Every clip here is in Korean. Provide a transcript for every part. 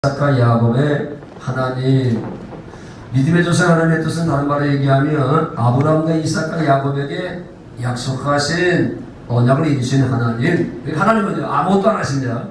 이삭과 야곱의 하나님, 믿음의 조상 하나님의 뜻은 다른 말로 얘기하면 아브라함과 이삭과 야곱에게 약속하신 언약을 이루신 하나님. 하나님은 아무것도 안 하십니다.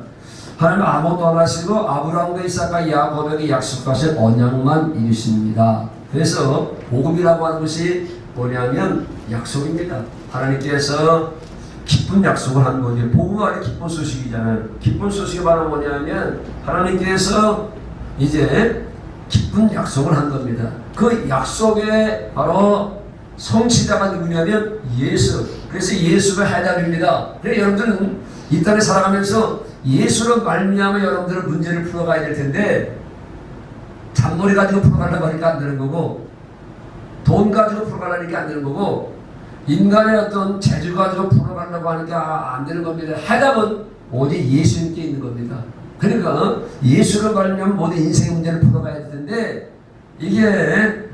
하나님은 아무것도 안 하시고 아브라함과 이삭과 야곱에게 약속하신 언약만 이루십니다. 그래서 복음이라고 하는 것이 뭐냐면 약속입니다. 하나님께서 기쁜 약속을 한 거죠. 복음 안에 기쁜 소식이잖아요. 기쁜 소식이 바로 뭐냐면 하나님께서 이제 기쁜 약속을 한 겁니다. 그 약속의 바로 성취자가 누구냐면 예수. 그래서 예수가 해답입니다. 그래서 여러분들은 이 땅에 살아가면서 예수로 말미암아 여러분들은 문제를 풀어가야 될 텐데 잔머리 가지고 풀어가려고 하니까 안 되는 거고, 돈 가지고 풀어가려니까 안 되는 거고, 인간의 어떤 재주 가지고 풀어가려고 하니까 안 되는 겁니다. 해답은 오직 예수님께 있는 겁니다. 그러니까 예수를 말하면 모든 인생의 문제를 풀어가야 될 텐데 이게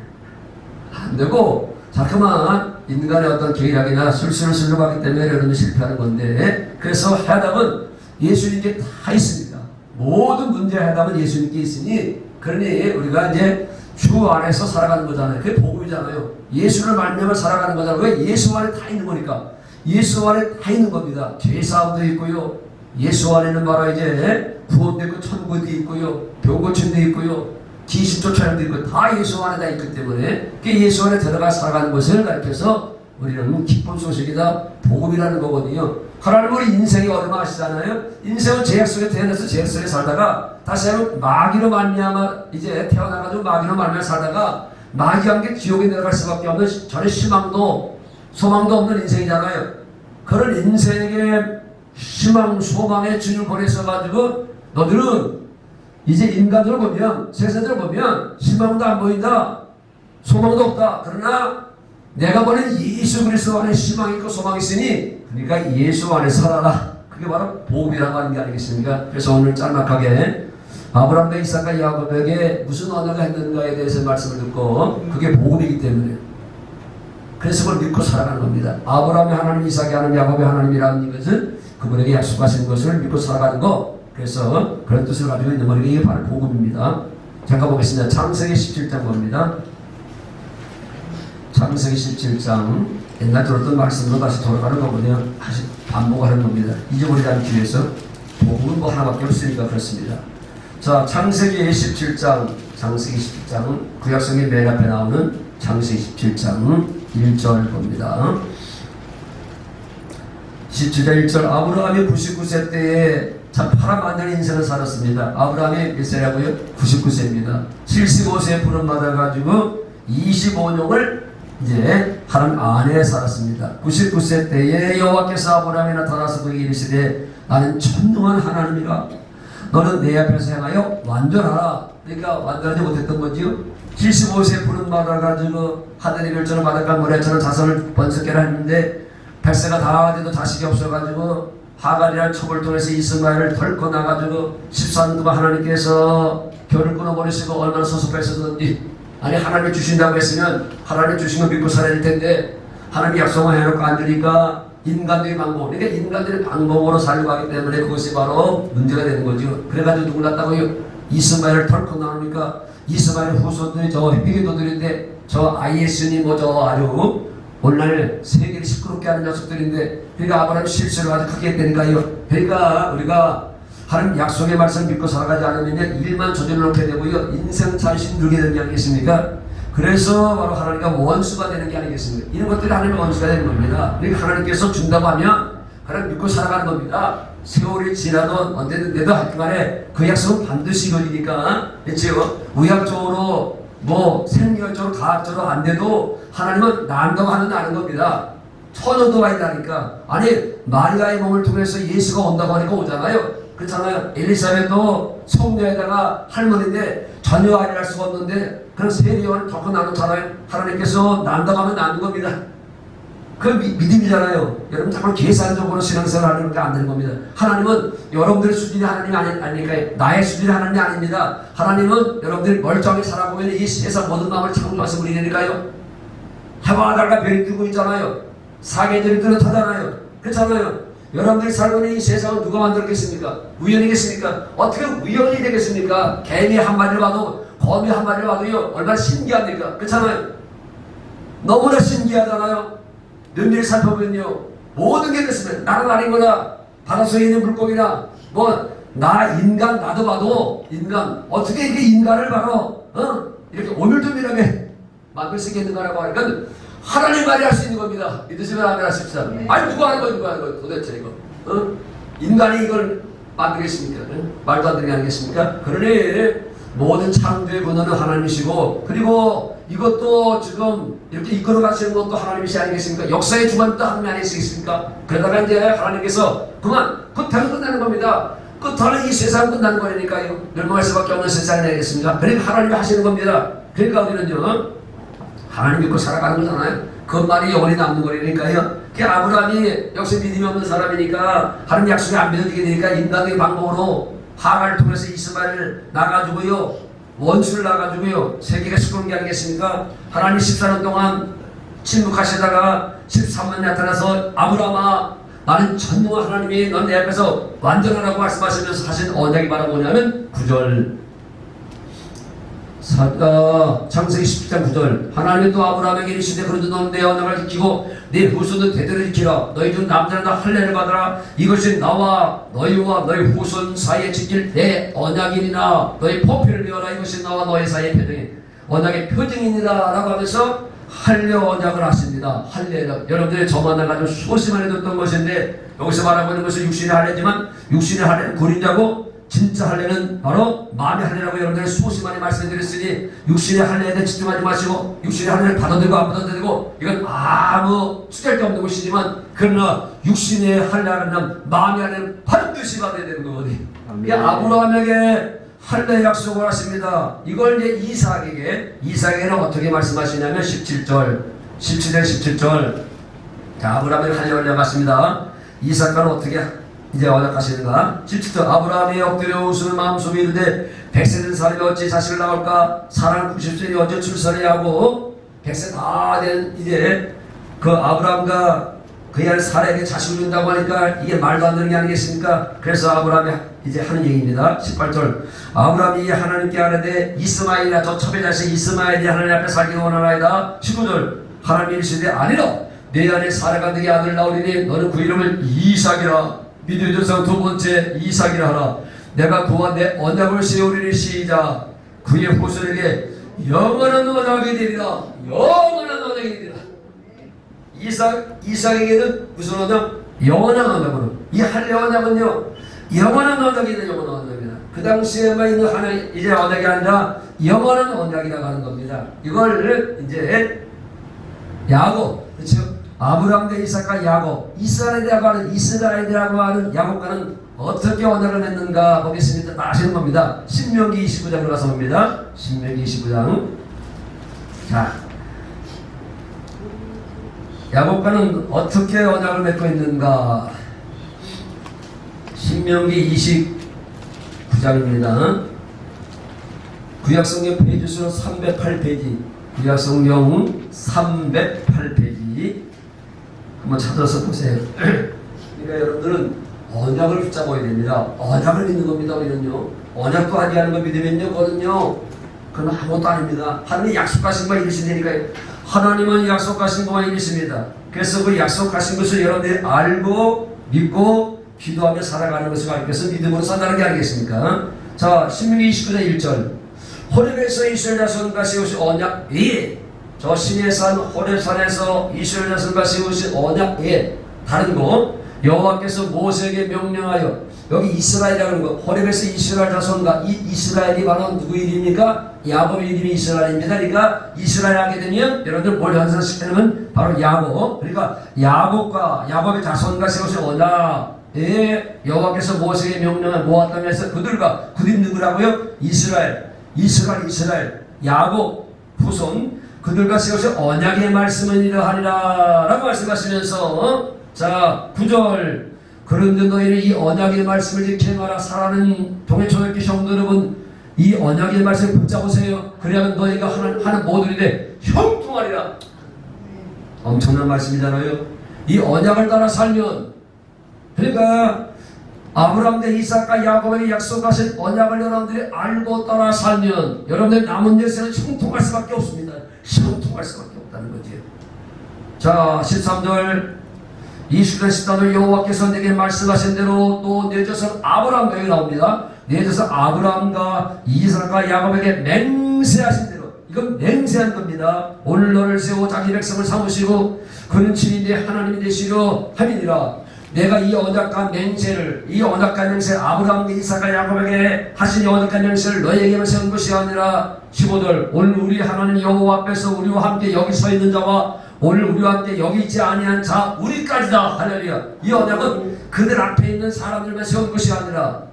안 되고 자꾸만 인간의 어떤 계략이나 술수를 쓰려고 하기 때문에 여러분이 실패하는 건데, 그래서 해답은 예수님께 다 있습니다. 모든 문제의 해답은 예수님께 있으니, 그러니 우리가 이제 주 안에서 살아가는 거잖아요. 그게 복음이잖아요. 예수를 말미암아 살아가는 거잖아요. 왜? 예수 안에 다 있는 거니까. 예수 안에 다 있는 겁니다. 죄사함도 있고요. 예수 안에는 바로 이제 구원도 있고 천국도 있고요. 병 고침도 있고요. 귀신 쫓아내도 있고 다 예수 안에 다 있기 때문에 그 예수 안에 들어가 살아가는 것을 가르쳐서 우리는 기쁜 소식이다. 복음이라는 거거든요. 하나님 우리 인생이 얼마 아시잖아요. 인생은 죄악 속에 태어나서 죄악 속에 살다가 다시 한번 마귀로 말미암아 이제 태어나가지고 마귀로 말미암아 살다가 마귀와 함께 지옥에 내려갈 수밖에 없는 전혀 희망도 소망도 없는 인생이잖아요. 그런 인생의 희망 소망의 주님을 보내셔가지고 너들은 이제 인간들을 보면 세상들을 보면 희망도 안 보인다, 소망도 없다. 그러나 내가 보낸 예수 그리스도 안에 희망이 있고 소망이 있으니 그러니까 예수 안에 살아라. 그게 바로 복음이라고 하는 게 아니겠습니까? 그래서 오늘 짤막하게 아브라함과 이삭과 야곱에게 무슨 언약을 했는가에 대해서 말씀을 듣고 그게 복음이기 때문에 그래서 그걸 믿고 살아가는 겁니다. 아브라함의 하나님, 이삭의 하나님, 야곱의 하나님이라는 것은 그분에게 약속하신 것을 믿고 살아가는 거. 그래서 그런 뜻을 가지고 있는 것이 이게 바로 복음입니다. 잠깐 보겠습니다. 창세기 17장 봅니다. 창세기 17장 옛날 들었던 말씀으로 다시 돌아가는 거거든요. 다시 반복하는 겁니다. 잊어버리지 않기 위해서. 복음은 뭐 하나밖에 없으니까 그렇습니다. 자, 창세기 17장 구약성의 맨 앞에 나오는 창세기 17장 1절 봅니다. 17장 1절 아브라함이 99세 때에 참 파란만장한 인생을 살았습니다. 아브라함이 몇 세라고요? 99세입니다. 75세에 부름 받아가지고 25년을 이제 하나님 안에 살았습니다. 99세 때에 여호와께서 아브라함에 나타나서 그에게 이르시되 나는 전능한 하나님이라 너는 내 앞에서 행하여 완전하라. 그러니까 완전하지 못했던 거지요. 75세에 부름 받아가지고 하늘의 별처럼 바닷가 모래처럼 자손을 번성케라 했는데 100세가 다 돼도 자식이 없어가지고 하갈이라는 첩을 통해서 이스마엘을 덜고 나가지고 14년 동안 하나님께서 결을 끊어버리시고 얼마나 섭섭했었는지. 아니 하나님이 주신다고 했으면 하나님 주신 거 믿고 살아야 될 텐데 하나님이 약속을 해놓고 안 주니까 인간들의 방법, 그러니까 인간들의 방법으로 살려고 하기 때문에 그것이 바로 문제가 되는 거죠. 그래가지고 누굴 낳았다고요? 이스마엘을 덜고 나오니까 이스마엘 후손들이 저 회계도들인데 저 IS니 뭐 저 아주 오늘날 세계를 시끄럽게 하는 녀석들인데, 그러니까 아브라함이 실수를 아주 크게 했다니까요. 그러니까 우리가 하나님 약속의 말씀 믿고 살아가지 않으면 일만 저질러 놓게 되고요. 인생 자신 누게 되는 게 아니겠습니까? 그래서 바로 하나님과 원수가 되는 게 아니겠습니까? 이런 것들이 하나님의 원수가 되는 겁니다. 그러니까 하나님께서 준다고 하면 하나님 믿고 살아가는 겁니다. 세월이 지나도 언제든 내도 하여튼간에 그 약속은 반드시 이루어지니까. 그렇죠? 의학적으로 뭐 생리학적으로 과학적으로 안 돼도 하나님은 난다고 하는 아는 겁니다. 천여도가 있다니까. 아니 마리아의 몸을 통해서 예수가 온다고 하니까 오잖아요. 그렇잖아요. 엘리사벳도 성녀에다가 할머니인데 전혀 아니랄 수가 없는데 그런 세리원을 덜고 나누잖아요. 하나님께서 난다고 하면 나는 겁니다. 그 믿음이잖아요. 여러분 정말 계산적으로 신앙생활 하는 게 안 되는 겁니다. 하나님은 여러분들의 수준이 하나님이 아니니까 나의 수준이 하나님이 아닙니다. 하나님은 여러분들이 멀쩡하게 살아보면 이 세상 모든 마음을 창조하신 분이니까요. 해와 달과 별이 뜨고 있잖아요. 사계절이 뚜렷하잖아요. 그렇잖아요. 여러분들이 살고 있는 이 세상은 누가 만들었겠습니까? 우연이겠습니까? 어떻게 우연이 되겠습니까? 개미 한 마리를 봐도 거미 한 마리를 봐도요 얼마나 신기합니까? 그렇잖아요. 너무나 신기하잖아요. 면밀히 살펴보면요 모든 게 그렇습니다. 나는 아닌 거나 바닷속에 있는 물고기나 뭐 나 인간 나도 봐도 인간 어떻게 이렇게 인간을 바로 이렇게 오밀조밀하게 만들 수 있겠는가라고 하니까 하나님 말이 할 수 있는 겁니다. 믿으시면 아멘 하십시오. 아니 누가 하는 거야 누가 하는 거야 도대체 이거 인간이 이걸 만들겠습니까? 말도 안 되는 게 아니겠습니까? 그러니 모든 창조의 근원은 하나님이시고 그리고 이것도 지금 이렇게 이끌어 가시는 것도 하나님이시 아니겠습니까? 역사의 주관도 하나님이 아니시겠습니까? 그러다가 이제 하나님께서 그만 끝하면 끝나는 겁니다. 끝하면 이 세상 끝나는 거니까요. 멸망할 수밖에 없는 세상이 되겠습니까? 그러니까 하나님이 하시는 겁니다. 그러니까 우리는요 하나님 믿고 살아가는 거잖아요. 그 말이 영원히 남는 거니까요. 그 아브라함이 역시 믿음이 없는 사람이니까 하나님 약속이 안 믿어지게 되니까 인간의 방법으로 하갈을 통해서 이스마엘을 나가지고요 원수를 나가지고요 세계가 시끄러운 게 아니겠습니까? 하나님 14년 동안 침묵하시다가 13년 나타나서 아브라함아 나는 전능한 하나님이 넌 내 앞에서 완전하라고 말씀하시면서 하신 언약이 바로 뭐냐면 9절 창세기 17장 9절 하나님이 또 아브라함에게 이르시되 그런데 너는 내 언약을 지키고 네 후손은 대대로 지키라. 너희 중 남자는 다 할례를 받으라. 이것이 나와 너희와 너희 후손 사이에 지킬 내 언약이니라. 너희 포피를 배워라. 이것이 나와 너희 사이의 표정이 언약의 표징이니라 라고 하면서 할례 언약을 하십니다. 할례 여러분들이 저만 나가지고 수없이 많이 듣던 것인데 여기서 말하고 있는 것은 육신의 할례지만 육신의 할례는 구린자고 진짜 할례는 바로 마음의 할례라고 여러분들이 수없이 많이 말씀드렸으니 육신의 할례에 대해 집중하지 마시고 육신의 할례를 받아들이고 안 받아들이고 이건 아무 투자할 게 없는 것이지만 그러나 육신의 할례는 마음의 할례는 반드시 받아야 되는 거거든요. 아브라함에게 할례 약속을 하십니다. 이걸 이제 이삭에게는 어떻게 말씀하시냐면 17절 자 아브라함에게 할례 언약하십니다. 이삭과는 어떻게 이제 언약하시는가? 17절 아브라함이 엎드려 웃으며 마음속에 이르되 100세 된 사람이 어찌 자식을 낳을까? 사람 90세니 어찌 출산해야 하고 100세 다 된 이제 그 아브라함과 그의 아들 사라에게 자식을 준다고 하니까 이게 말도 안 되는 게 아니겠습니까? 그래서 아브라함이 이제 하는 얘기입니다. 18절 아브라함이 하나님께 하는데 이스마엘이라 저 첩의 자식 이스마엘이 하나님 앞에 살기를 원하나이다. 19절 하나님이 이르시되 아니라 내 안에 사라가 네게 아들 낳으리니 너는 그 이름을 이삭이라 믿음의 조상 두 번째 이삭이라 하라. 내가 그와 내 언약을 세우리니 시작 그의 후손에게 영원한 언약이 되리라. 영원한 언약이 되리라. 이삭에게는 무슨 언약? 영원한 언약으로. 이 할례 언약은요 영원한 언약이다. 영원한 언약이다. 그 당시에만 있는 하나의 이제 언약이 아니라 영원한 언약이라고 하는 겁니다. 이걸 이제 야곱 그렇죠? 아브라함 대 이삭과 야곱 이스라엘이라고 하는 야곱과는 어떻게 언약을 맺는가 보겠습니다. 다 아시는 겁니다. 신명기 29장으로 가서 봅니다. 신명기 29장 자 야곱과는 어떻게 언약을 맺고 있는가? 신명기 29장입니다. 구약성경 페이지수는 308페이지 구약성경 308페이지 한번 찾아서 보세요. 그러니까 여러분들은 언약을 붙잡아야 됩니다. 언약을 믿는 겁니다. 우리는요. 언약도 아니하는 거 믿으면요. 그거는요. 그건 아무것도 아닙니다. 하나님이 약속하신 거 이루신다니까요. 하나님은 약속하신 것만 이루십니다. 그래서 그 약속하신 것을 여러분들이 알고 믿고 기도하며 살아가는 것을 가리켜서 믿음으로 산다는 게 아니겠습니까? 자, 신명기 29장 1절 호렙에서 이스라엘 자손과 세우신 언약이 저 신의 산 호렙산에서 이스라엘 자손과 세우신 언약에 다른 거 여호와께서 모세에게 명령하여 여기 이스라엘이라는 거 호렙에서 이스라엘 자손과 이 이스라엘이 바로 누구 이름입니까? 야곱의 이름이 이스라엘입니다. 그러니까 이스라엘 하게 되면 여러분들 뭘 연상시키냐면 바로 야곱. 그러니까 야곱의 자손과 세우신 언약에 여호와께서 모세에게 명령을 모았다면서 그들과 그들이 누구라고요? 이스라엘 야곱 후손 그들과 세우신 언약의 말씀은 이러하리라 라고 말씀하시면서 자 9절 그런데 너희는 이 언약의 말씀을 지켜라. 사랑하는 동해초등학교 성도 여러분 이 언약의 말씀을 붙잡으세요. 그래야만 너희가 하는 모든 일에 형통하리라. 엄청난 말씀이잖아요. 이 언약을 따라 살면 그러니까 아브라함 대 이삭과 야곱에게 약속하신 언약을 여러분들이 알고 따라 살면 여러분들 남은 여생은 형통할 수밖에 없습니다. 형통할 수밖에 없다는 거지요. 자, 13절 이스라엘 십자도 여호와께서 내게 말씀하신 대로 또 내 자손 아브라함과 여기 나옵니다. 내 자손 아브라함과 이삭과 야곱에게 맹세하신 대로, 이건 맹세한 겁니다. 오늘 너를 세워 자기 백성을 삼으시고 그는 친히 내 하나님이 되시려 함이니라. 내가 이 언약과 맹세를, 이 언약과 맹세 아브라함과 이삭과 야곱에게 하신 이 언약과 맹세를 너희에게만 세운 것이 아니라 15절 오늘 우리 하나님 여호와 앞에서 우리와 함께 여기 서 있는 자와 오늘 우리와 함께 여기 있지 아니한 자 우리까지다. 할렐루야. 이 언약은 그들 앞에 있는 사람들만 세운 것이 아니라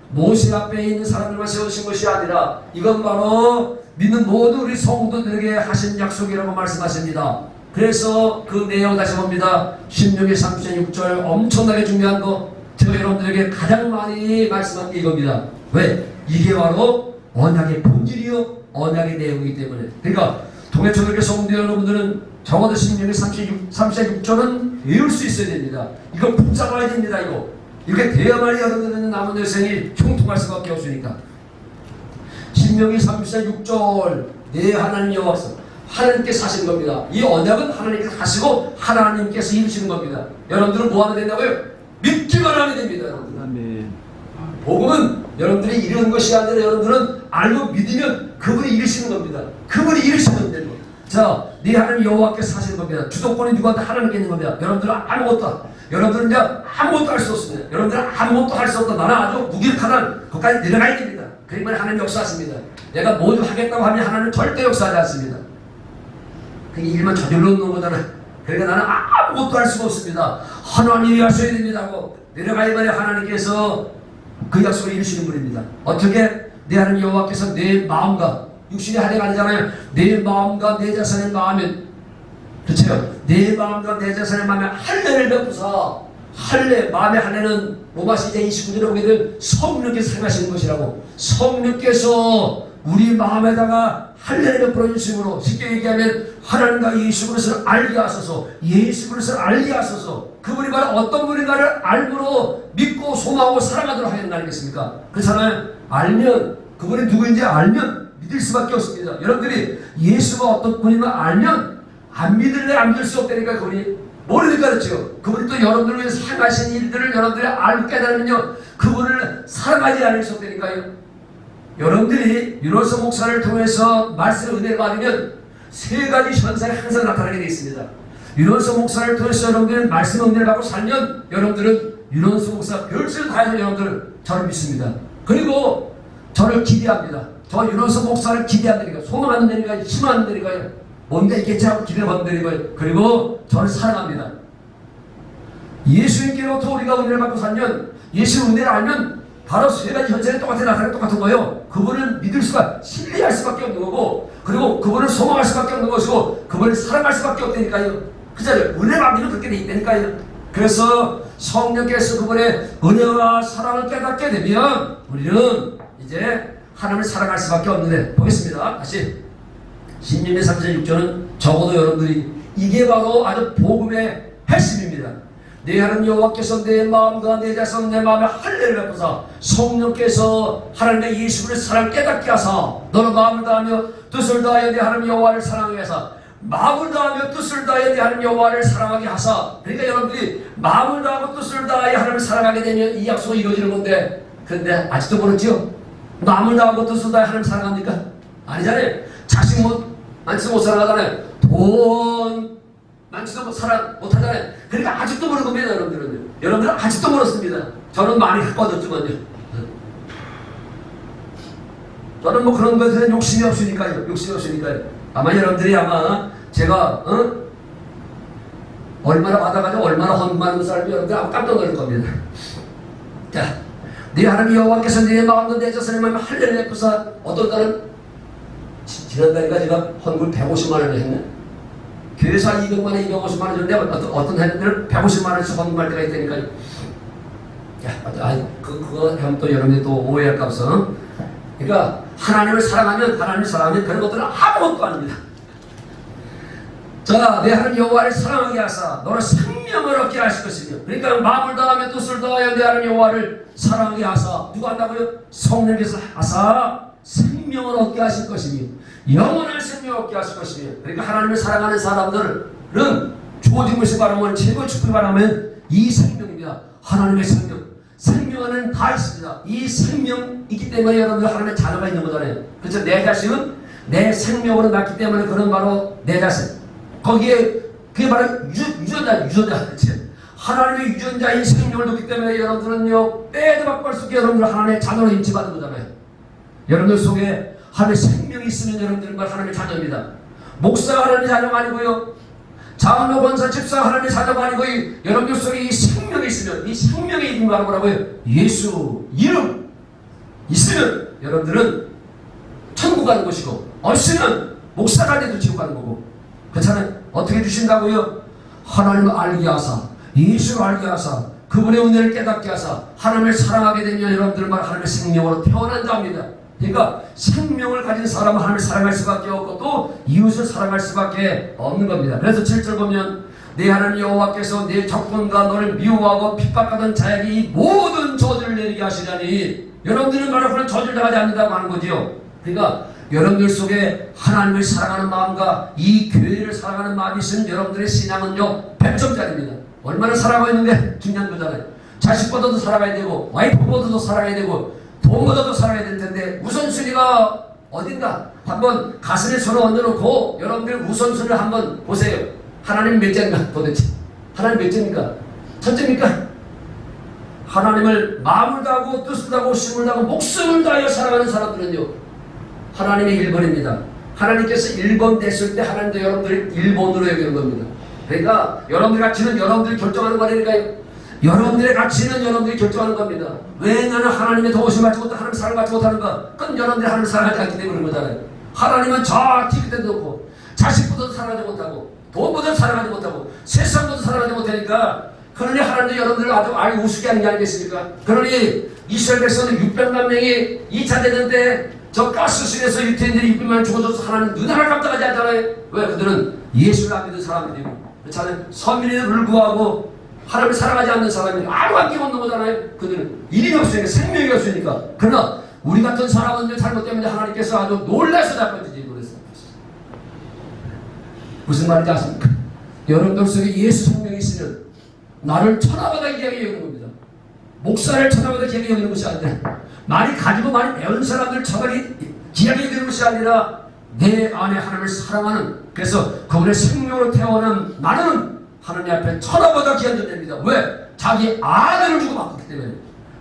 모세 앞에 있는 사람들만 세우신 것이 아니라 이건 바로 믿는 모든 우리 성도들에게 하신 약속이라고 말씀하십니다. 그래서 그 내용 다시 봅니다. 16의 36절 엄청나게 중요한 거 제가 여러분들에게 가장 많이 말씀한 게 이겁니다. 왜? 이게 바로 언약의 본질이요 언약의 내용이기 때문에. 그러니까 동해초등학교 성도 여러분들은 적어도 16의 36절은 외울 수 있어야 됩니다. 이거 붙잡아야 됩니다. 이렇게 돼야만이 여러분들은 남은 여생이 형통할 수밖에 없으니까. 신명기 36절 내 하나님 여호와께서 하나님께서 하신 겁니다. 이 언약은 하나님께서 하시고 하나님께서 이루시는 겁니다. 여러분들은 뭐 하면 된다고요? 믿기만 하면 됩니다. 여러분들. 아멘. 복음은 여러분들이 이루는 것이 아니라 여러분들은 알고 믿으면 그분이 이루시는 겁니다. 그분이 이루시면 되는 겁니다. 자, 네 하나님 여호와께서 하시는 겁니다. 주도권이 누구한테 하나님께 있는 겁니다. 여러분들은 아무것도, 여러분들은 그냥 아무것도 할 수 없습니다. 여러분들은 아무것도 할 수 없다. 나는 아주 무기력하다. 거기까지 내려가야 됩니다. 그러면 하나님 역사하십니다. 내가 모두 하겠다고 하면 하나님 절대 역사하지 않습니다. 그게 일만 저질러 놓는 거잖아요. 그러니까 나는 아무것도 할 수가 없습니다. 하나님이 하셔야 됩니다고 내려가야만이 하나님께서 그 약속을 이루시는 분입니다. 어떻게? 내 하나님 여호와께서 내 마음과 육신의 할례가 아니잖아요. 내 마음과 내 자손의 마음에, 그렇죠? 내 마음과 내 자손의 마음에 할례를 베푸사. 할례, 마음의 할례는 로마 시대 29절에 보게 되면 성령께서 행하시는 것이라고. 성령께서 우리 마음에다가 할례를 베풀어 주심으로 쉽게 얘기하면 하나님과 예수 그리스도를 알게 하소서. 예수 그리스도를 알게 하소서. 그분이 바로 어떤 분인가를 알므로 믿고 소망하고 사랑하도록 하는 거 아니겠습니까? 그렇잖아요. 알면 그분이 누구인지 알면 믿을 수밖에 없습니다. 여러분들이 예수가 어떤 분임을 알면 안 믿을래 안 믿을 수 없다니까. 그분이 모르니까 그렇죠. 그분이 또 여러분들을 위해서 행하신 일들을 여러분들이 알고 깨달으면요 그분을 사랑하지 않을 수 없다니까요. 여러분들이 유로서 목사를 통해서 말씀의 은혜를 받으면 세 가지 현상이 항상 나타나게 되어 있습니다. 유로서 목사를 통해서 여러분들은 말씀의 은혜를 받고 살면 여러분들은 유로서 목사 별수를 다해서 여러분들은 저를 믿습니다. 그리고 저를 기대합니다. 저 유로서 목사를 기대한다니까요. 소망한다니까요. 희망한다니까요. 뭔가 있겠지 하고 기대한다니까요. 그리고 저를 사랑합니다. 예수님께로부터 우리가 은혜를 받고 살면 예수의 은혜를 알면 바로 세 가지 현상이 똑같이 나타나는 똑같은 거예요. 그분을 믿을 수가, 신뢰할 수밖에 없는 거고, 그리고 그분을 소망할 수밖에 없는 것이고, 그분을 사랑할 수밖에 없다니까요. 그잖아요. 은혜 받으면 그렇게 돼 있다니까요. 그래서 성령께서 그분의 은혜와 사랑을 깨닫게 되면 우리는 이제 하나님을 사랑할 수밖에 없는데, 보겠습니다. 다시 16년 36절은 적어도 여러분들이 이게 바로 아주 복음의 핵심입니다. 내 하나님 여호와께서 내 마음과 내 자손 내 마음에 할례를 베푸사 성령께서 하나님의 예수를 사랑 깨닫게 하사 너는 마음을 다하며 뜻을 다하여 내 하나님 여호와를 사랑하게 하사 마음을 다하며 뜻을 다하여 내 하나님 여호와를 사랑하게 하사. 그러니까 여러분들이 마음을 다하고 뜻을 다하여 하나님을 사랑하게 되면 이 약속이 이루어지는 건데, 그런데 아직도 모르죠? 마음을 다하고 뜻을 다하여 하나님을 사랑합니까? 아니잖아요. 자식 많지도 못 사랑하잖아요. 돈 많지도 사랑 못하잖아요. 그러니까 아직도 모르는 겁니다. 여러분들은 아직도 모르습니다. 저는 많이 가까워졌지만요. 저는 뭐 그런 것에 대한 욕심이 없으니까요. 아마 여러분들이 아마 제가 얼마나 받아가지고 얼마나 헌금하는 사람이 여러분들 아마 깜짝 놀랄 겁니다. 자, 네 하나님 여호와께서 네 마음과 내 자손의 마음에 할례를 베푸사. 어떤 달은 지난달인가 제가 헌금 150만 원을 했네. 교회사 200만 원, 250만 원 줬는데 어떤 해들은 150만 원씩 헌금할 때가 있다니까요. 야, 그거 하면 또 여러분이 또 오해할까 없어. 그러니까 하나님을 사랑하면 그런 것들은 아무것도 아닙니다. 자, 내 하나님 여호와를 사랑하게 하사 너를 생명 생명을 얻게 하실 것이며, 그러니까 마음을 다하며 뜻을 다하여 내 하나님 여호와를 사랑하게 하사, 누가 한다고요? 성령께서 하사 생명을 얻게 하실 것이며 영원한 생명을 얻게 하실 것이며, 그러니까 하나님을 사랑하는 사람들은 주어진 것이 바라면 최고 축복이 바라면 이 생명입니다. 하나님의 생명. 생명은 다 있습니다. 이 생명 있기 때문에 여러분들 하나님의 자녀가 있는 거잖아요. 그렇죠? 내 자식은 내 생명으로 낳기 때문에 그런 바로 내 자식. 거기에 그게 바로 유전자. 그렇죠? 하나님의 유전자인 생명을 뒀기 때문에 여러분들은요 빼도 박을 수 없게 여러분들 하나님의 자녀로 인치받은 거잖아요. 여러분들 속에 하나님의 생명이 있으면 여러분들은 하나님의 자녀입니다. 목사가 하나님의 자녀가 아니고요, 장로, 권사, 집사 하나님의 자녀가 아니고 여러분들 속에 이 생명이 있으면, 이 생명의 이름이 바로 뭐라고요? 예수 이름 있으면 여러분들은 천국 가는 것이고, 없으면 목사가 돼도 지옥 가는 거고. 그렇잖아요. 어떻게 주신다고요? 하나님을 알게 하사, 예수를 알게 하사, 그분의 은혜를 깨닫게 하사 하나님을 사랑하게 되면 여러분들은 바로 하나님의 생명으로 태어난다 합니다. 그러니까 생명을 가진 사람은 하나님을 사랑할 수밖에 없고 또 이웃을 사랑할 수밖에 없는 겁니다. 그래서 7절 보면 내 하나님 여호와께서 내 적군과 너를 미워하고 핍박하던 자에게 이 모든 저주를 내리게 하시다니, 여러분들은 바로 그런 저주를 당하지 않는다고 하는 거지요. 그러니까 여러분들 속에 하나님을 사랑하는 마음과 이 교회를 사랑하는 마음이 있으면 여러분들의 신앙은요 100점짜리입니다. 얼마나 사랑하고 있는데 중요한 거잖아요. 자식보다도 살아가야 되고 와이프보다도 살아가야 되고 돈보다도 살아야 될 텐데 우선순위가 어딘가 한번 가슴에 손을 얹어놓고 여러분들 우선순위를 한번 보세요. 하나님 몇 째인가 도대체? 하나님 몇 째입니까? 첫째입니까? 하나님을 마음을 다하고 뜻을 다하고 힘을 다하고 목숨을 다하여 사랑하는 사람들은요 하나님의 1번입니다. 하나님께서 1번 됐을 때 하나님도 여러분들이 1번으로 여기는 겁니다. 그러니까 여러분들의 가치는 여러분들이 결정하는 거니까요. 여러분들의 가치는 여러분들이 결정하는 겁니다. 왜 나는 하나님의 도우심 받지 못하고 하나님의 사랑을 받지 못하는가? 그건 여러분들이 하나님을 사랑하지 않기 때문에 그런 거잖아요. 하나님은 저 기득대도 놓고 자식보다도 사랑하지 못하고 돈보다도 사랑하지 못하고 세상보다도 사랑하지 못하니까, 그러니 하나님도 여러분들을 아주 알고 우습게 하는 게 아니겠습니까? 그러니 이스라엘 백성은 600만 명이 2차 대전 때 저 가스실에서 유태인들이 600만 죽어져서 하나님 눈 하나 깜짝하지 않잖아요. 왜? 그들은 예수를 안 믿는 사람들이고, 그렇잖아요. 선민에도 불구하고 하나님을 사랑하지 않는 사람이 아무 관계가 없는 거잖아요. 그들은 이름이 없으니까, 생명이 없으니까. 그러나 우리 같은 사람은 잘못 때문에 하나님께서 아주 놀라서 잡아주지. 무슨 말인지 아십니까? 여러분들 속에 예수 생명이 있으면 나를 천하보다 귀하게 여기는 겁니다. 목사를 천하보다 귀하게 여기는 것이 아니라, 많이 가지고 많이 배운 사람들 천하게 귀하게 여기는 것이 아니라 내 안에 하나님을 사랑하는, 그래서 그분의 생명으로 태어난 나는 하나님 앞에 천하보다 귀한 존재입니다. 왜? 자기 아들을 주고 바꿨기 때문에,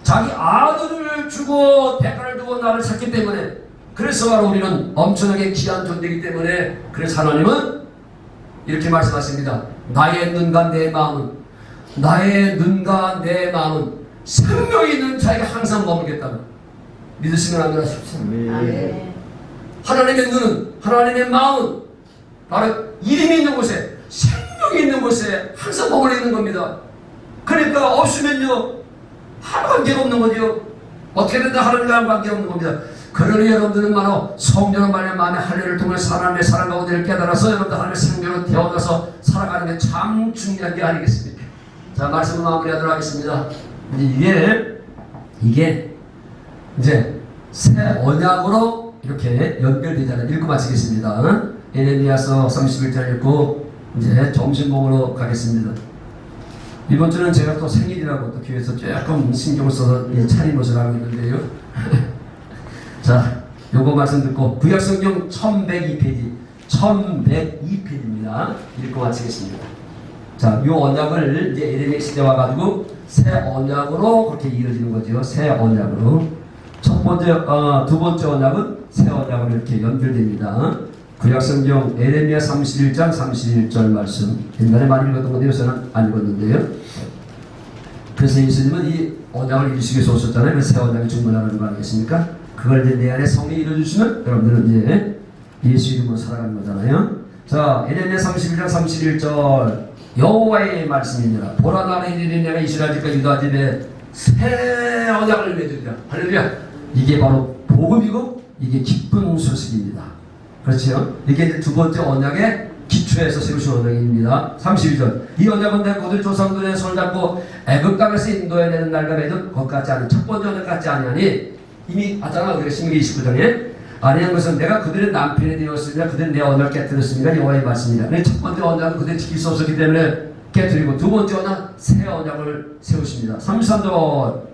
자기 아들을 주고 대가를 두고 나를 찾기 때문에, 그래서 바로 우리는 엄청나게 귀한 존재이기 때문에, 그래서 하나님은 이렇게 말씀하십니다. 나의 눈과 내 마음은, 나의 눈과 내 마음은 생명이 있는 자에게 항상 머물겠다고. 믿으시면 안 되십시오. 하나님의 눈은, 하나님의 마음은 바로 이름이 있는 곳에, 생명이 있는 곳에 항상 머물러 있는 겁니다. 그러니까 없으면요 아무 관계가 없는 거죠. 어떻게 된다 하나님과 아무 관계가 없는 겁니다. 그러니 여러분들은 바로 성령의 마음의 할례를 통해 하나님의 사랑 가운데를 깨달아서 여러분들 하나님의 생명으로 태어나서 살아가는 게 참 중요한 게 아니겠습니까? 자, 말씀을 마무리하도록 하겠습니다. 이게 이제 새 언약으로 이렇게 연결되잖아요. 읽고 마치겠습니다. 에레미야서 31절 읽고 이제 점심 먹으러 가겠습니다. 이번 주는 제가 또 생일이라고 또 교회에서 조금 신경을 써서 차림옷을 하고 있는데요. 자, 요거 말씀 듣고 구약성경 1102페이지 1102페이지입니다. 읽고 마치겠습니다. 자, 요 언약을 이제 에레미야 시대 와가지고 새 언약으로 그렇게 이어지는 거죠. 새 언약으로. 첫 번째, 두 번째 언약은 새 언약으로 이렇게 연결됩니다. 구약성경 에레미야 31장 31절 말씀. 옛날에 많이 읽었던 건데 요새는 안 읽었는데요. 그래서 예수님은 이 언약을 이루시기 위해서 오셨잖아요. 그래서 새 언약이 중요하다는 거 아니겠습니까? 그걸 이제 내 안에 성이 이루어주시면 여러분들은 이제 예수 이름으로 살아가는 거잖아요. 자, 에레미야 31장 31절 여호와의 말씀이니라. 보라 나는 이르리 내가 이스라엘 집과 유다 집에 새 언약을 맺으리라. 할렐루야. 이게 바로 복음이고 이게 기쁜 소식입니다. 그렇죠? 이게 두 번째 언약의 기초에서 세우신 언약입니다. 32절 이 언약은 내 고들 조상들의 손을 잡고 애굽 땅에서 인도해야 되는 날과 맺은 것 같지 않은 첫 번째 언약 같지 아니하니 이미 하잖아. 우리가 신명기 29장에 아니한 것은 내가 그들의 남편이 되었으니까 그들은 내 언약을 깨뜨렸으니까 여호와의 말씀이니라. 첫 번째 언약은 그들이 지킬 수 없었기 때문에 깨뜨리고 두 번째 언약 새 언약을 세우십니다. 33절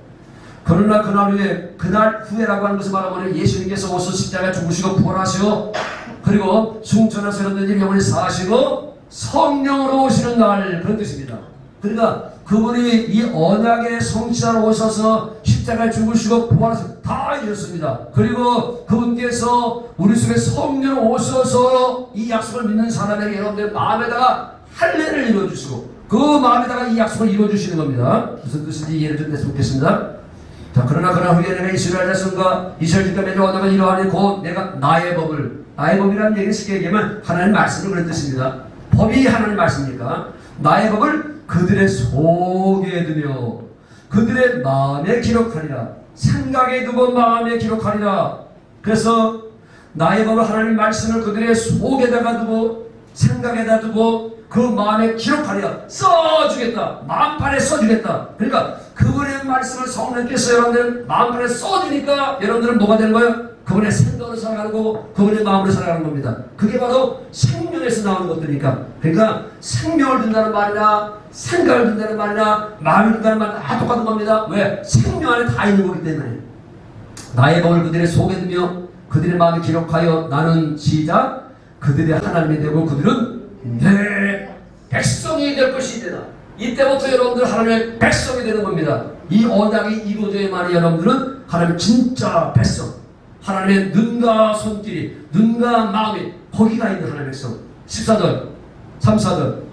그러나 그날 후에라고 하는 것을 말하면 예수님께서 오셔서 십자가에 죽으시고 부활하시고 그리고 승천하서 여러분들이 영원히 사시고 성령으로 오시는 날 그런 뜻입니다. 그러니까 그분이 이 언약의 성취자로 오셔서 십자가에 죽으시고 부활하시고 다 이뤘습니다. 그리고 그분께서 우리 속에 성령으로 오셔서 이 약속을 믿는 사람에게 여러분들 마음에다가 할례를 이루어주시고 그 마음에다가 이 약속을 이루어주시는 겁니다. 무슨 뜻인지 이해를 좀 했으면 좋겠습니다. 자, 그러나 후에 내가 이스라엘 자손과 이스라엘 집과 맺은 언약을 이루하니 곧 내가 나의 법이라는 얘기는 쉽게 얘기하면 하나님의 말씀을 그런 뜻입니다. 법이 하나님의 말씀이니까 나의 법을 그들의 속에 두며 그들의 마음에 기록하리라. 생각에 두고 마음에 기록하리라. 그래서 나의 법을 하나님의 말씀을 그들의 속에다가 두고 생각에다 두고 그 마음에 기록하리라. 써주겠다. 마음판에 써주겠다. 그러니까 그분의 말씀을 성령께서 여러분들 마음판에 써주니까 여러분들은 뭐가 되는 거예요? 그분의 생각으로 살아가는 거고 그분의 마음으로 살아가는 겁니다. 그게 바로 생명에서 나오는 것들이니까. 그러니까 생명을 둔다는 말이나 생각을 둔다는 말이나 마음을 둔다는 말이나 다 똑같은 겁니다. 왜? 생명 안에 다 있는 거기 때문에. 나의 법을 그들의 속에 두며 그들의 마음에 기록하여 나는 시작 그들의 하나님이 되고 그들은 내 백성이 될 것이 되다. 이때부터 여러분들 하나님의 백성이 되는 겁니다. 이 언약이 이루어져야만이 여러분들은 하나님의 진짜 백성, 하나님의 눈과 손길이, 눈과 마음이 거기가 있는 하나님의 백성. 14절, 34절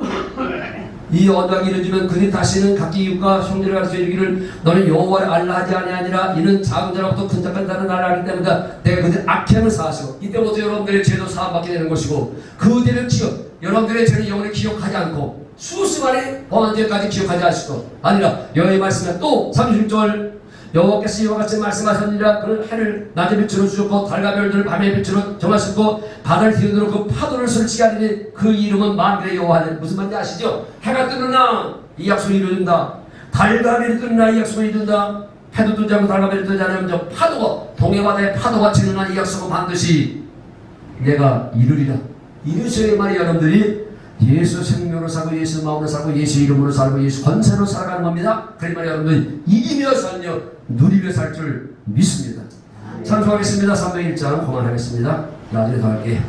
이 언약이 이루어지면 그들이 다시는 각기 이웃과 형제를 가르쳐 이르기를 너는 여호와를 알라 하지 아니하니라. 이는 작은 자로부터 큰 자까지 다는 나를 알기 때문이다. 내가 그들 악행을 사하시고 이때부터 여러분들의 죄도 사함받게 되는 것이고 그들의 여러분들의 죄는 영원히 기억하지 않고 수수만의 범한 죄까지 기억하지 않으시고 아니라 여호와의 말씀에 또 36절 여호와께서 이와 같이 말씀하셨느니라. 그는 해를 낮에 빛으로 주셨고 달과 별들을 밤의 빛으로 정하셨고 바다를 기운으로 그 파도를 설치게 하리니 그 이름은 만군의 여호와는 무슨 말인지 아시죠? 해가 뜨느나 이 약속을 이루어진다. 달과 별이 뜨느나 이 약속을 이룬다. 해도 뜨지 않고 달과 별이 뜨지 않으면 파도가 동해바다에 파도가 치느나 이 약속은 반드시 내가 이루리라. 이루셔야 말이 여러분들이 예수 생명으로 살고 예수 마음으로 살고 예수 이름으로 살고 예수 권세로 살아가는 겁니다. 그러니 말이 여러분들 이기며 살며 누리며 살 줄 믿습니다. 참조하겠습니다. 301장 그만하겠습니다. 나중에 더 할게요.